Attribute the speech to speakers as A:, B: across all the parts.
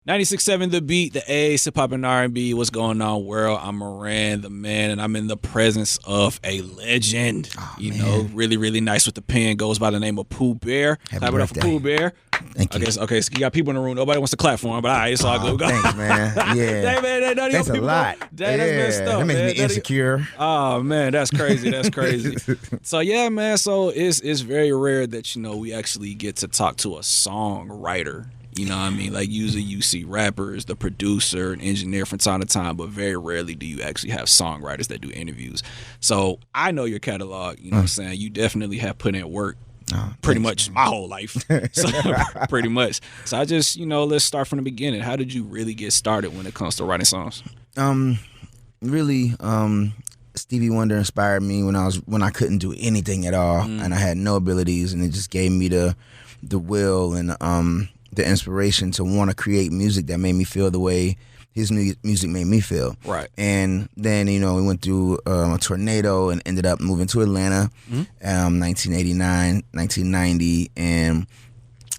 A: 96.7 The Beat, the A, hip hop and R&B. What's going on, world? I'm Moran, the man, and I'm in the presence of a legend.
B: Oh,
A: you
B: man.
A: know, really, really nice with the pen. Goes by the name of Poo Bear.
B: Happy
A: Clap it up for
B: birthday.
A: Poo Bear.
B: Thank you.
A: Okay, so you got people in the room. Nobody wants to clap for him, but all right, it's all good.
B: Thanks, man. Yeah.
A: Hey, man, none of
B: That's
A: your
B: a
A: people
B: lot.
A: Dang, that's messed up,
B: that makes
A: man.
B: me insecure.
A: Oh man, that's crazy. That's crazy. So yeah, man. So it's very rare that we actually get to talk to a songwriter. You know what I mean? Like usually you see rappers, the producer, and engineer from time to time, but very rarely do you actually have songwriters that do interviews. So I know your catalog. You know what I'm saying? You definitely have put in work. Pretty much my whole life. So, pretty much. So I just, let's start from the beginning. How did you really get started when it comes to writing songs?
B: Really, Stevie Wonder inspired me when I couldn't do anything at all, and I had no abilities, and it just gave me the will and the inspiration to want to create music that made me feel the way his music made me feel.
A: Right.
B: And then, we went through a tornado and ended up moving to Atlanta, 1989, 1990, and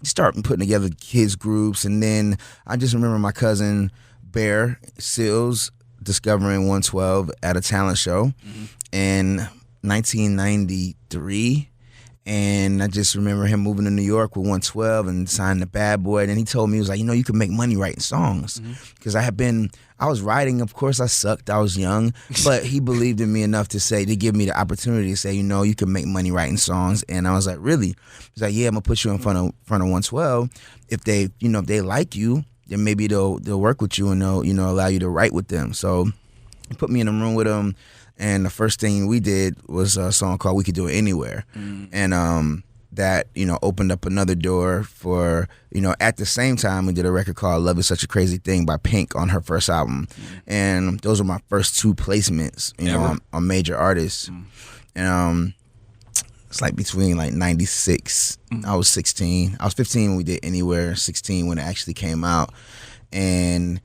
B: started putting together kids groups. And then I just remember my cousin Bear Sills discovering 112 at a talent show in 1993. And I just remember him moving to New York with 112 and signing the Bad Boy. And he told me, he was like, you can make money writing songs. Because I was writing, of course I sucked, I was young. But he believed in me enough to give me the opportunity to say, you can make money writing songs. And I was like, really? He's like, yeah, I'm going to put you in front of 112. If they like you, then maybe they'll work with you and they'll, allow you to write with them. So he put me in a room with him. And the first thing we did was a song called We Could Do It Anywhere. And that, opened up another door for, at the same time we did a record called Love Is Such a Crazy Thing by Pink on her first album. And those were my first two placements, on major artists. And it's like between like 96, I was 16. I was 15 when we did Anywhere, 16 when it actually came out. And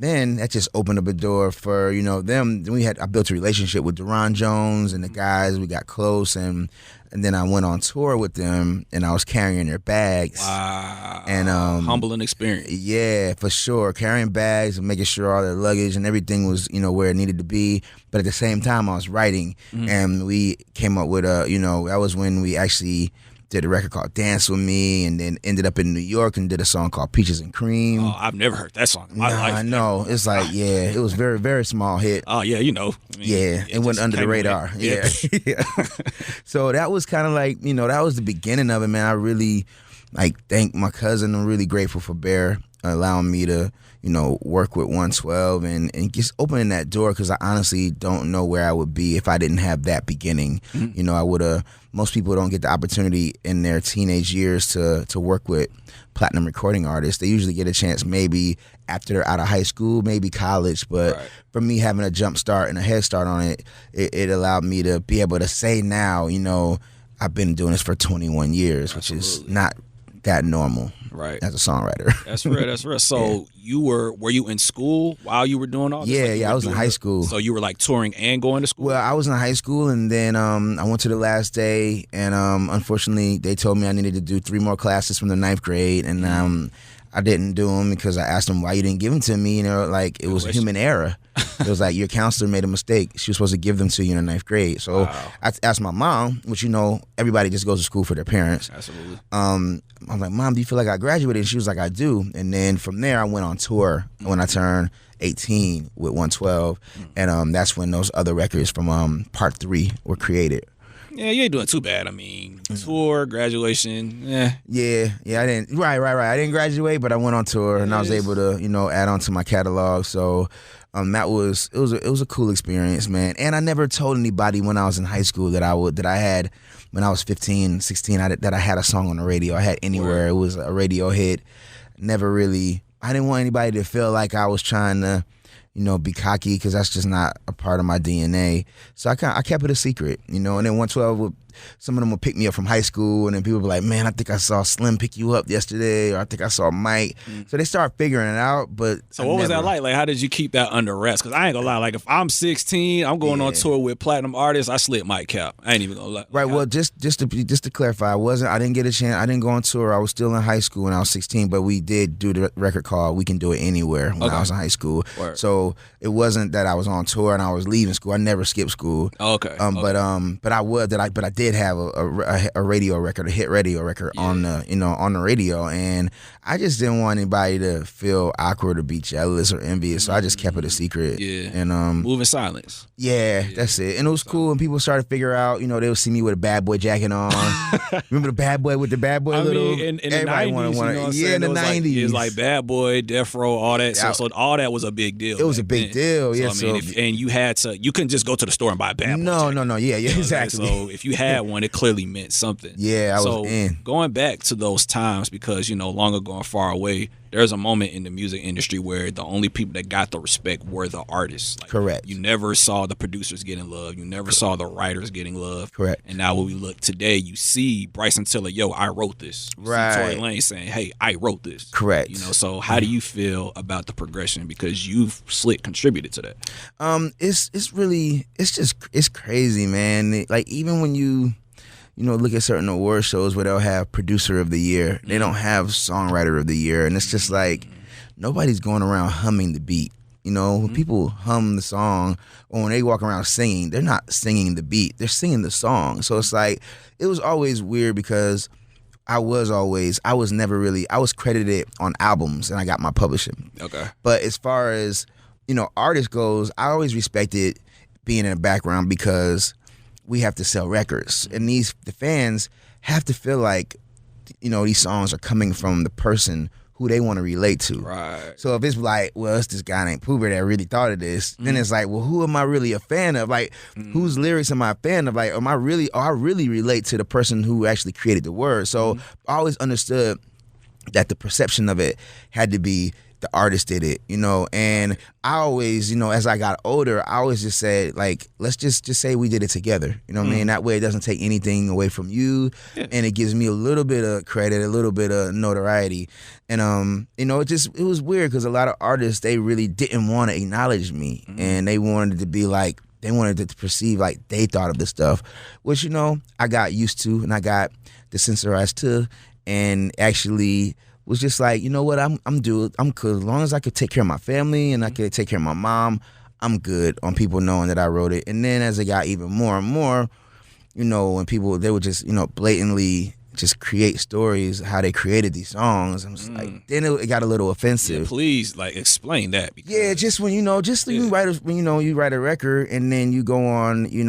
B: then that just opened up a door for, them. Then I built a relationship with Deron Jones and the guys. We got close, and then I went on tour with them, and I was carrying their bags.
A: Wow.
B: And
A: humbling experience.
B: Yeah, for sure. Carrying bags and making sure all their luggage and everything was, where it needed to be. But at the same time, I was writing, and we came up with that was when we actually did a record called Dance With Me, and then ended up in New York and did a song called Peaches and Cream.
A: Oh, I've never heard that song in my life.
B: I know. It's like, it was very, very small hit.
A: Oh, yeah,
B: it went under the radar. Yeah. So that was kind of like, that was the beginning of it, man. I really, thank my cousin. I'm really grateful for Bear allowing me to, work with 112 and just opening that door, because I honestly don't know where I would be if I didn't have that beginning. I would have. Most people don't get the opportunity in their teenage years to work with platinum recording artists. They usually get a chance maybe after they're out of high school, maybe college. But for me, having a jump start and a head start on it allowed me to be able to say now, I've been doing this for 21 years, which is not that normal.
A: Right.
B: As a songwriter.
A: That's real. That's real. So were you in school while you were doing all this?
B: Yeah, I was in high school.
A: So you were like touring and going to school?
B: Well, I was in high school, and then I went to the last day, and unfortunately they told me I needed to do 3 more classes from the 9th grade, and I didn't do them because I asked them why you didn't give them to me. It was a human error. It was like your counselor made a mistake. She was supposed to give them to you in the 9th grade. So I asked my mom, which everybody just goes to school for their parents.
A: Absolutely.
B: I was like, Mom, do you feel like I graduated? And she was like, I do. And then from there, I went on tour when I turned 18 with 112, and that's when those other records from Part 3 were created.
A: Yeah, you ain't doing too bad. Tour, graduation,
B: Yeah, I didn't. Right. I didn't graduate, but I went on tour, and I was able to, add on to my catalog. So, it was a cool experience, man. And I never told anybody when I was in high school that I had when I was 15, 16, that I had a song on the radio. I had Anywhere. It was a radio hit. Never really. I didn't want anybody to feel like I was trying to, be cocky, because that's just not a part of my DNA. So I kept it a secret, And then 112 some of them would pick me up from high school, and then people were like, man, I think I saw Slim pick you up yesterday, or I think I saw Mike. So they start figuring it out. But
A: so what was that like? Like, how did you keep that under wraps? Because I ain't gonna lie, like if I'm 16, I'm going on tour with platinum artists, I slip Mike Cap. I ain't even gonna lie.
B: Right. Well, just to clarify, I didn't get a chance. I didn't go on tour. I was still in high school when I was 16, but we did do the record called "We Can Do It Anywhere" when I was in high school.
A: Word.
B: So it wasn't that I was on tour and I was leaving school. I never skipped school.
A: Okay.
B: But I did have a radio record, a hit radio record on the radio, and I just didn't want anybody to feel awkward or be jealous or envious, so I just kept it a secret.
A: Yeah.
B: And
A: move in silence.
B: Yeah, that's it. And it was cool, and people started to figure out, they would see me with a Bad Boy jacket on. Remember the Bad Boy with the Bad Boy little?
A: In the 90s,
B: in the 90s.
A: It was like Bad Boy, Death Row, all that. So all that was a big deal.
B: It was a big deal, yeah.
A: So, and you couldn't just go to the store and buy a Bad Boy.
B: No, yeah, exactly.
A: So if you had one, it clearly meant something.
B: Yeah, I was in.
A: Going back to those times, because, long ago and far away, there's a moment in the music industry where the only people that got the respect were the artists. Like,
B: correct.
A: You never saw the producers getting love. You never saw the writers getting love.
B: Correct.
A: And now when we look today, you see Bryson Tiller, yo, I wrote this. You
B: right.
A: see Tory Lanez saying, hey, I wrote this.
B: Correct.
A: So how do you feel about the progression? Because you've contributed to that.
B: It's crazy, man. Like, even when you look at certain award shows where they'll have producer of the year, they don't have songwriter of the year, and it's just like nobody's going around humming the beat. When people hum the song or when they walk around singing, they're not singing the beat, they're singing the song. So it's like, it was always weird because I was credited on albums and I got my publishing.
A: Okay.
B: But as far as, artist goes, I always respected being in the background because we have to sell records, and the fans have to feel like, these songs are coming from the person who they want to relate to.
A: Right.
B: So if it's like, well, it's this guy named Poo Bear that really thought of this, then it's like, well, who am I really a fan of? Like, whose lyrics am I a fan of? Like, I really relate to the person who actually created the word. So I always understood that the perception of it had to be the artist did it, and I always, as I got older, I always just said, like, let's just say we did it together, what I mean? That way it doesn't take anything away from you, and it gives me a little bit of credit, a little bit of notoriety, and it was weird because a lot of artists, they really didn't want to acknowledge me, and they wanted to be like, they wanted to perceive like they thought of the stuff, which, I got used to, and I got desensitized to, and actually was just like, you know what, I'm good. As long as I could take care of my family and I could take care of my mom, I'm good on people knowing that I wrote it. And then as it got even more and more, when people, they would just, blatantly just create stories how they created these songs. I'm just like, then it got a little offensive.
A: Yeah, please, like, explain that.
B: Yeah, just when you write a record and then you go on, you're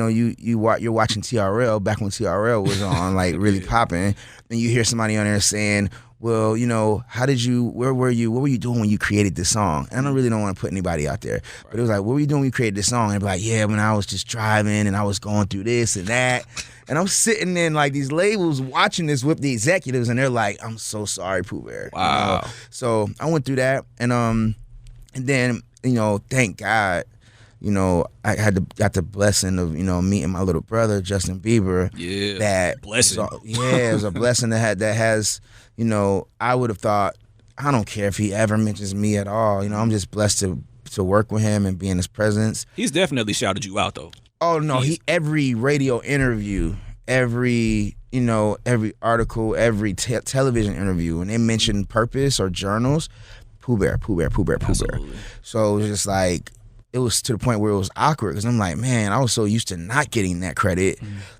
B: watching TRL back when TRL was on, like really popping, and you hear somebody on there saying, well, where were you? What were you doing when you created this song? And I really don't want to put anybody out there. But it was like, what were you doing when you created this song? And I'd be like, yeah, when I was just driving and I was going through this and that. And I'm sitting in like these labels watching this with the executives, and they're like, I'm so sorry, Pooh Bear.
A: Wow.
B: So I went through that, and then, thank God, I got the blessing of, meeting my little brother, Justin Bieber.
A: Yeah.
B: That
A: blessing.
B: It was a blessing that has, I would have thought, I don't care if he ever mentions me at all. I'm just blessed to work with him and be in his presence.
A: He's definitely shouted you out, though.
B: Oh no, every radio interview, every article, every television interview, when they mention purpose or journals, Pooh Bear, Pooh Bear, Pooh Bear, Pooh Bear. So it was just like, it was to the point where it was awkward because I'm like, man, I was so used to not getting that credit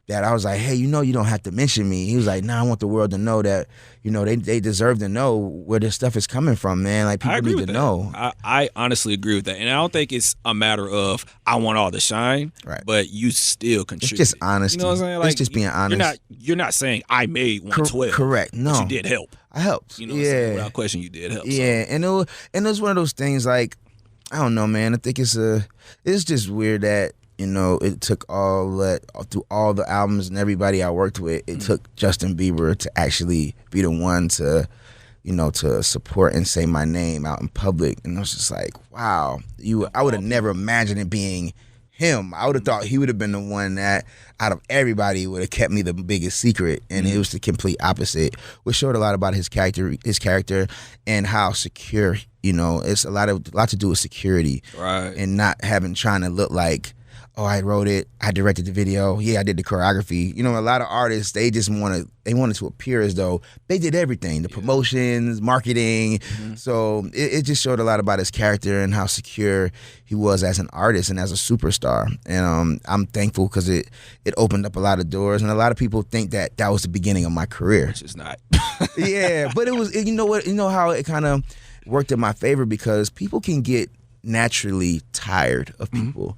B: that I was like, hey, you don't have to mention me. He was like, nah, I want the world to know that, they deserve to know where this stuff is coming from, man. Like, people need to know.
A: I honestly agree with that. And I don't think it's a matter of I want all the shine,
B: right,
A: but you still contribute.
B: It's just honesty.
A: You know what I'm saying? Like,
B: it's just being honest.
A: You're not saying I made 112.
B: Correct. No.
A: But you did help.
B: I helped.
A: Yeah. Without question, you did help.
B: Yeah. So. And it was one of those things like, I don't know, man. I think it's just weird that, it took all that, through all the albums and everybody I worked with, it took Justin Bieber to actually be the one to, to support and say my name out in public. And I was just like, wow, I would have never imagined it being him. I would have thought he would have been the one that, out of everybody, would have kept me the biggest secret, and it was the complete opposite, which showed a lot about his character, and how secure. It's a lot to do with security,
A: right?
B: And not trying to look like, oh, I wrote it, I directed the video, I did the choreography. A lot of artists, they just wanted to appear as though they did everything, the promotions, marketing. So it just showed a lot about his character and how secure he was as an artist and as a superstar. And I'm thankful because it opened up a lot of doors, and a lot of people think that was the beginning of my career.
A: Which is not.
B: Yeah, but it was, how it kind of worked in my favor, because people can get naturally tired of people.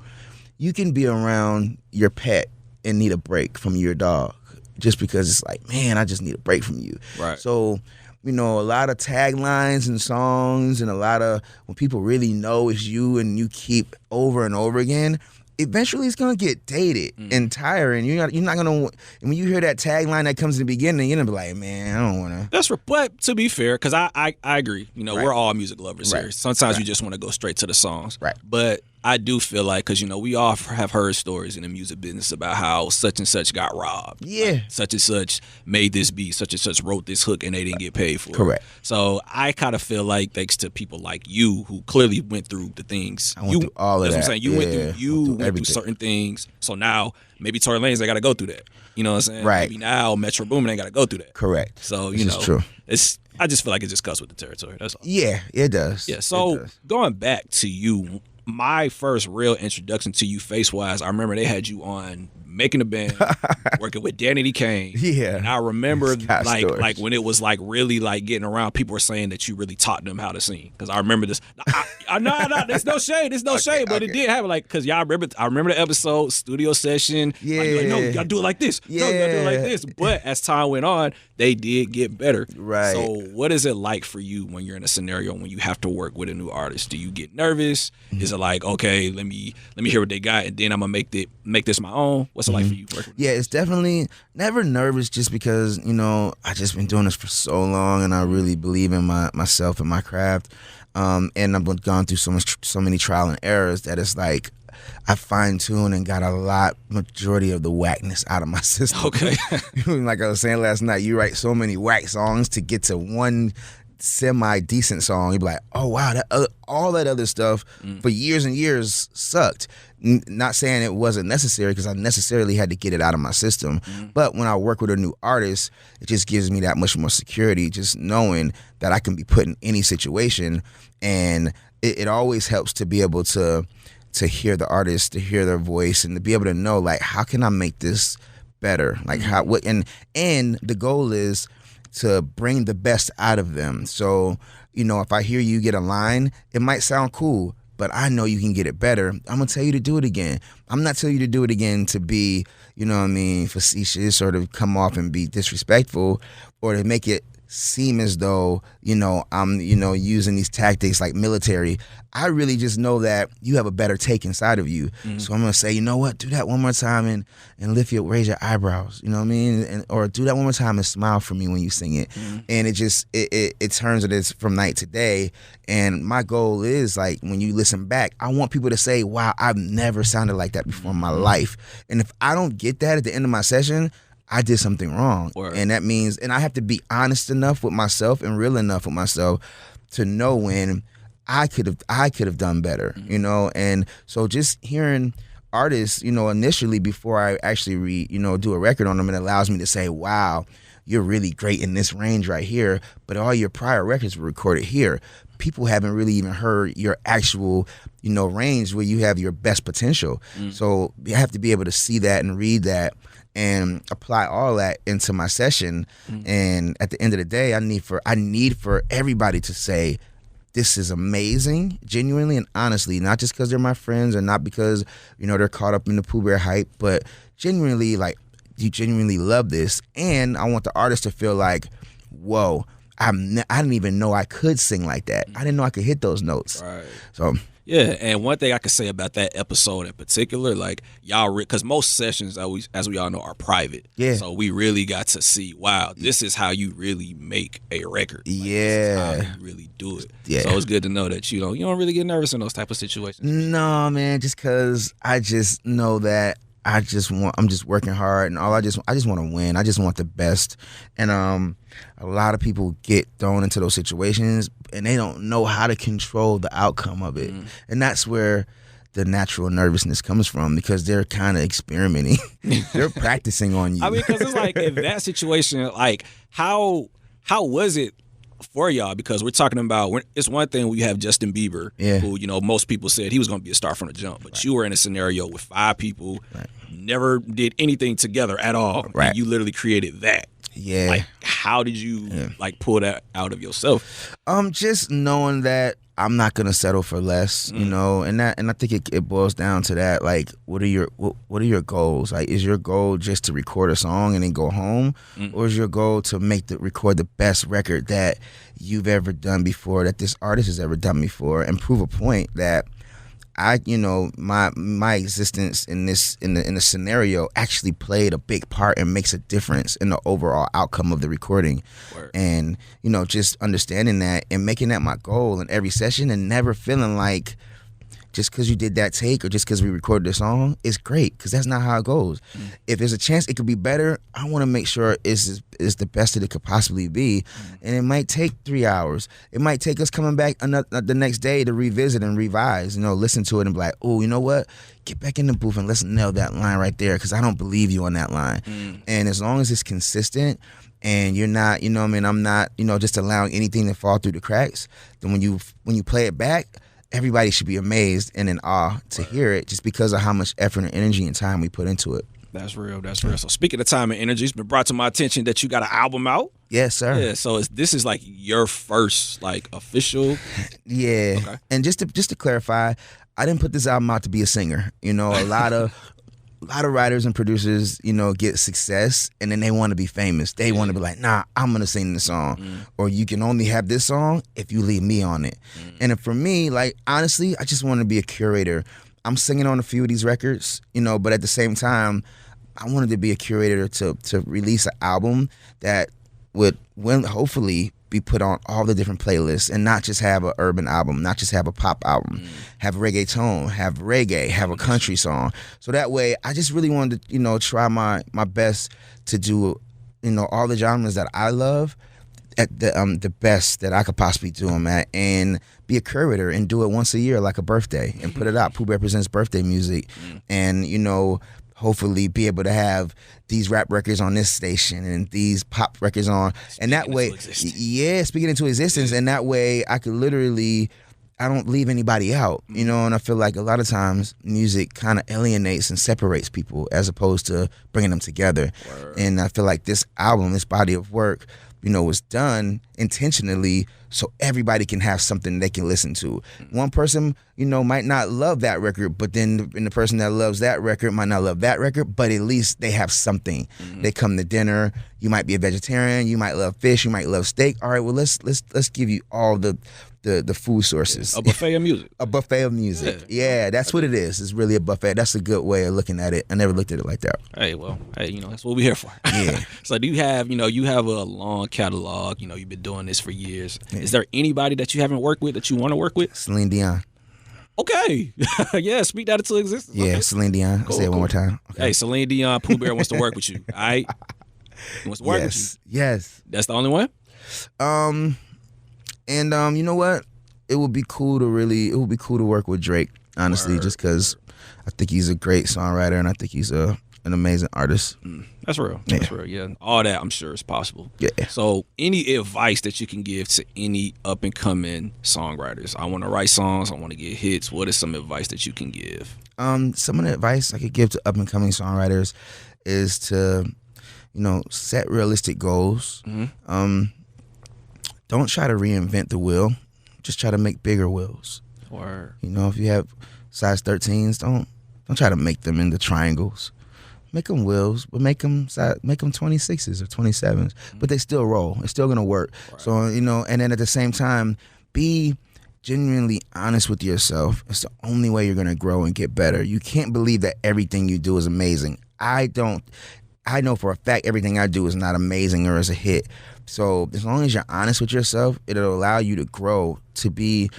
B: You can be around your pet and need a break from your dog, just because it's like, man, I just need a break from you.
A: Right.
B: So, a lot of taglines and songs, and a lot of, when people really know it's you and you keep over and over again, eventually it's gonna get dated and tiring. You're not gonna. And when you hear that tagline that comes in the beginning, you're gonna be like, man, I don't wanna.
A: But to be fair, because I agree. We're all music lovers here. Sometimes you just want to go straight to the songs.
B: Right.
A: But I do feel like, because we all have heard stories in the music business about how such and such got robbed.
B: Yeah.
A: Like, such and such made this beat, such and such wrote this hook, and they didn't get paid for it.
B: Correct.
A: So I kind of feel like, thanks to people like you who clearly went through the things.
B: I went through all of that.
A: That's what I'm saying. You went through certain things. So now maybe Tory Lanez, they got to go through that. You know what I'm saying?
B: Right.
A: Maybe now Metro Boomin ain't got to go through that.
B: Correct.
A: So
B: This is true.
A: I just feel like it just cuts with the territory. That's all.
B: Yeah, it does.
A: Yeah. So going back to you, my first real introduction to you face-wise, I remember they had you on Making a Band, working with Danny D. Kane.
B: Yeah.
A: And I remember
B: stories.
A: like when it was like really like getting around, people were saying that you really taught them how to sing. Because I remember this. No, there's no shade. There's no shade, but it did happen. Like, because I remember the episode, studio session.
B: Yeah.
A: Like, no, you gotta do it like this.
B: Yeah.
A: No, you gotta do it like this. But as time went on, they did get better.
B: Right.
A: So what is it like for you when you're in a scenario when you have to work with a new artist? Do you get nervous? Is it like, okay, let me hear what they got, and then I'm gonna make this my own? What's it like for you working with
B: Yeah, it's definitely never nervous, just because, I just been doing this for so long, and I really believe in myself and my craft. And I've gone through so many trial and errors that it's like I fine-tuned and got majority of the whackness out of my system.
A: Okay.
B: Like I was saying last night, you write so many whack songs to get to one semi-decent song. You'd be like, oh wow, all that other stuff for years and years sucked. Not saying it wasn't necessary, because I necessarily had to get it out of my system. But when I work with a new artist, it just gives me that much more security, just knowing that I can be put in any situation. And it always helps to be able to hear the artist, to hear their voice, and to be able to know, like, how can I make this better? Like, and the goal is to bring the best out of them. So, if I hear you get a line, it might sound cool, but I know you can get it better. I'm going to tell you to do it again. I'm not telling you to do it again to be, facetious, or to come off and be disrespectful, or to make it seem as though, I'm, using these tactics like military. I really just know that you have a better take inside of you. So I'm going to say, you know what, do that one more time and raise your eyebrows, you know what I mean? Or do that one more time and smile for me when you sing it. And it just, it turns it from night to day. And my goal is, like, when you listen back, I want people to say, wow, I've never sounded like that before in my life. And if I don't get that at the end of my session, I did something wrong.
A: Word.
B: And that means, and I have to be honest enough with myself and real enough with myself to know when I could have done better, And so just hearing artists, initially before I actually do a record on them, it allows me to say, wow, you're really great in this range right here, but all your prior records were recorded here. People haven't really even heard your actual, range where you have your best potential. So you have to be able to see that and read that and apply all that into my session. And at the end of the day, I need for everybody to say, this is amazing, genuinely and honestly, not just because they're my friends, or not because, they're caught up in the Pooh Bear hype, but genuinely, like, you genuinely love this. And I want the artist to feel like, whoa, I didn't even know I could sing like that. I didn't know I could hit those notes.
A: Right.
B: So
A: yeah, and one thing I could say about that episode in particular, like y'all, because most sessions, as we all know, are private.
B: Yeah.
A: So we really got to see, wow, this is how you really make a record. Like,
B: yeah.
A: This is how you really do it.
B: Yeah.
A: So it's good to know that you don't really get nervous in those type of situations.
B: No, man, just because I just know that I'm just working hard, and I just want to win. I just want the best. And a lot of people get thrown into those situations and they don't know how to control the outcome of it. And that's where the natural nervousness comes from, because they're kind of experimenting. They're practicing on you.
A: I mean, because it's like in that situation, like how was it for y'all? Because we're talking about, it's one thing when you have Justin Bieber, who most people said he was going to be a star from the jump, but you were in a scenario with 5 people, never did anything together at all, and you literally created that.
B: Yeah.
A: Like, how did you like pull that out of yourself?
B: Just knowing that I'm not gonna settle for less, and I think it boils down to that. Like, what are your goals? Like, is your goal just to record a song and then go home, or is your goal to record the best record that you've ever done before, that this artist has ever done before, and prove a point that my existence in the scenario actually played a big part and makes a difference in the overall outcome of the recording.
A: Word.
B: And just understanding that and making that my goal in every session, and never feeling like just because you did that take or just because we recorded the song is great, because that's not how it goes. If there's a chance it could be better, I want to make sure it's the best that it could possibly be. And it might take 3 hours. It might take us coming back the next day to revisit and revise, listen to it and be like, oh, you know what? Get back in the booth and let's nail that line right there, because I don't believe you on that line. And as long as it's consistent and you're not, I'm not, just allowing anything to fall through the cracks, then when you play it back, everybody should be amazed and in awe to hear it, just because of how much effort and energy and time we put into it.
A: That's real. That's real. So speaking of time and energy, it's been brought to my attention that you got an album out.
B: Yes, sir.
A: Yeah. So this is like your first like official.
B: Yeah. Okay. And just to clarify, I didn't put this album out to be a singer. A lot of writers and producers, get success and then they want to be famous. They want to be like, nah, I'm gonna sing the song, or you can only have this song if you leave me on it. And for me, like, honestly, I just want to be a curator. I'm singing on a few of these records, but at the same time, I wanted to be a curator to release an album that would hopefully be put on all the different playlists, and not just have an urban album, not just have a pop album, have reggaeton, have reggae, have a country song. So that way, I just really wanted to, try my best to do, all the genres that I love at the best that I could possibly do them at, and be a curator and do it once a year like a birthday and put it out. Pooh Bear presents birthday music, and hopefully be able to have these rap records on this station and these pop records on, and that way, speaking into existence, and that way I could literally, I don't leave anybody out, and I feel like a lot of times music kind of alienates and separates people as opposed to bringing them together. Word. And I feel like this album, this body of work, was done intentionally so everybody can have something they can listen to. One person, might not love that record, but then the person that loves that record might not love that record, but at least they have something. They come to dinner. You might be a vegetarian. You might love fish. You might love steak. All right, well, let's give you all the food sources.
A: A buffet of music.
B: A buffet of music. Yeah, that's what it is. It's really a buffet. That's a good way of looking at it. I never looked at it like that.
A: Hey, that's what we're here for.
B: Yeah.
A: So do you have, you have a long catalog, you've been doing this for years. Yeah. Is there anybody that you haven't worked with that you want to work with?
B: Celine Dion.
A: Okay. Yeah, speak that into existence.
B: Yeah, okay. Celine Dion. Cool, Say it one more time. Okay.
A: Hey, Celine Dion, Pooh Bear wants to work with you. All right? He wants to work with you.
B: Yes.
A: That's the only one?
B: And you know what? It would be cool to work with Drake, honestly, just because I think he's a great songwriter and I think he's an amazing artist.
A: That's real. That's real. Yeah. All that I'm sure is possible. Yeah. So any advice that you can give to any up and coming songwriters? I want to write songs, I want to get hits. What is some advice that you can give?
B: Some of the advice I could give to up and coming songwriters is to, set realistic goals. Don't try to reinvent the wheel. Just try to make bigger wheels.
A: Or
B: if you have size 13s, don't try to make them into triangles. make them wheels, but make them 26s or 27s, but they still roll. It's still gonna work. Right. So and then at the same time, be genuinely honest with yourself. It's the only way you're gonna grow and get better. You can't believe that everything you do is amazing. I know for a fact everything I do is not amazing or is a hit. So as long as you're honest with yourself, it'll allow you to grow, to be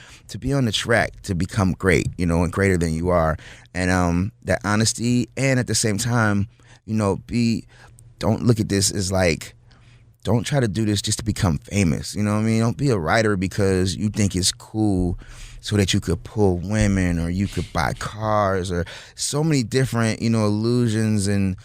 B: on the track, to become great, and greater than you are. And that honesty, and at the same time, don't look at this as like, don't try to do this just to become famous. You know what I mean? Don't be a writer because you think it's cool so that you could pull women or you could buy cars, or so many different, illusions and,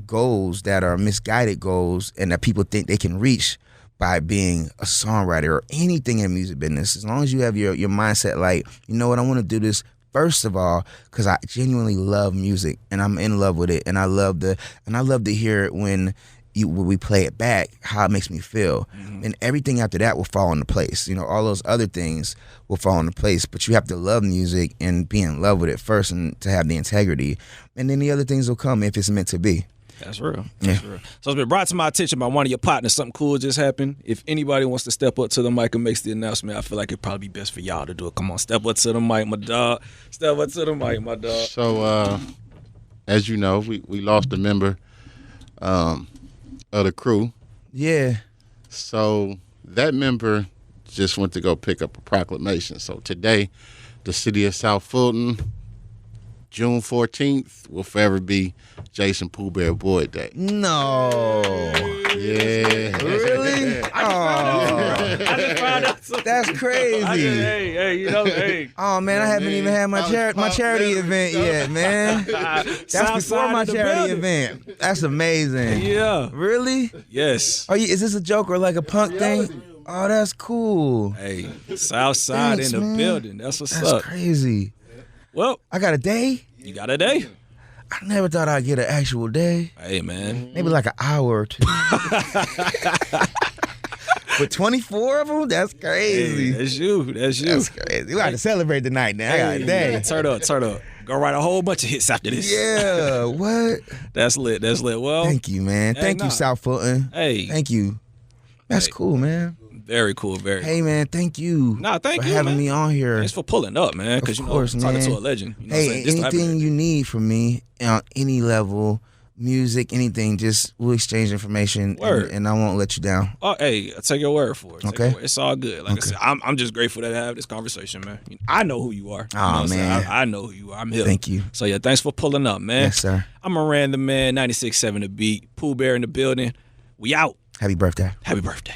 B: goals that are misguided goals and that people think they can reach by being a songwriter or anything in music business. As long as you have your mindset like, I want to do this first of all because I genuinely love music and I'm in love with it, and I love to hear it when we play it back, how it makes me feel. Mm-hmm. And everything after that will fall into place. All those other things will fall into place. But you have to love music and be in love with it first, and to have the integrity. And then the other things will come if it's meant to be.
A: That's real. That's real. So it's been brought to my attention by one of your partners. Something cool just happened. If anybody wants to step up to the mic and makes the announcement, I feel like it'd probably be best for y'all to do it. Come on, step up to the mic, my dog. Step up to the mic, my dog.
C: So, as you know, we lost a member of the crew.
B: Yeah.
C: So that member just went to go pick up a proclamation. So today, the city of South Fulton, June 14th, will forever be Jason Poo Bear Boyd Day.
B: No.
C: Yeah.
B: Really?
A: I just found out.
B: That's crazy.
A: Hey.
B: Oh man, I haven't even had my charity event yet, man. That's before my charity event. That's amazing.
A: Yeah.
B: Really?
A: Yes.
B: Is this a joke or like a punk thing? Oh, that's cool.
A: Hey, South Side in the building. That's what's up.
B: That's crazy.
A: Well,
B: I got a day.
A: You got a day.
B: I never thought I'd get an actual day.
A: Hey, man.
B: Maybe like an hour or two. But 24 of them? That's crazy.
A: Hey, that's you.
B: That's crazy. We got to celebrate tonight now. I got a day.
A: Turn up. Go write a whole bunch of hits after this.
B: Yeah, what?
A: That's lit. Well,
B: thank you, man. Thank you, South Fulton.
A: Hey.
B: Thank you. That's cool, man.
A: Very cool.
B: Hey, man, thank you.
A: Thank
B: for
A: you,
B: having
A: man.
B: me on here.
A: Thanks for pulling up, man. Because
B: of course,
A: talking to a legend.
B: Hey, anything you need from me on any level, music, anything, just we'll exchange information, and I won't let you down.
A: Oh, hey, I'll take your word for it.
B: Okay,
A: it's all good. Like I said, I'm just grateful to have this conversation, man. I know who you are.
B: Oh man,
A: I know who you are. I'm here.
B: Thank you.
A: So yeah, thanks for pulling up, man.
B: Yes, sir.
A: I'm Moran the man. 96.7 The Beat. Pooh Bear in the building. We out.
B: Happy birthday.
A: Happy birthday.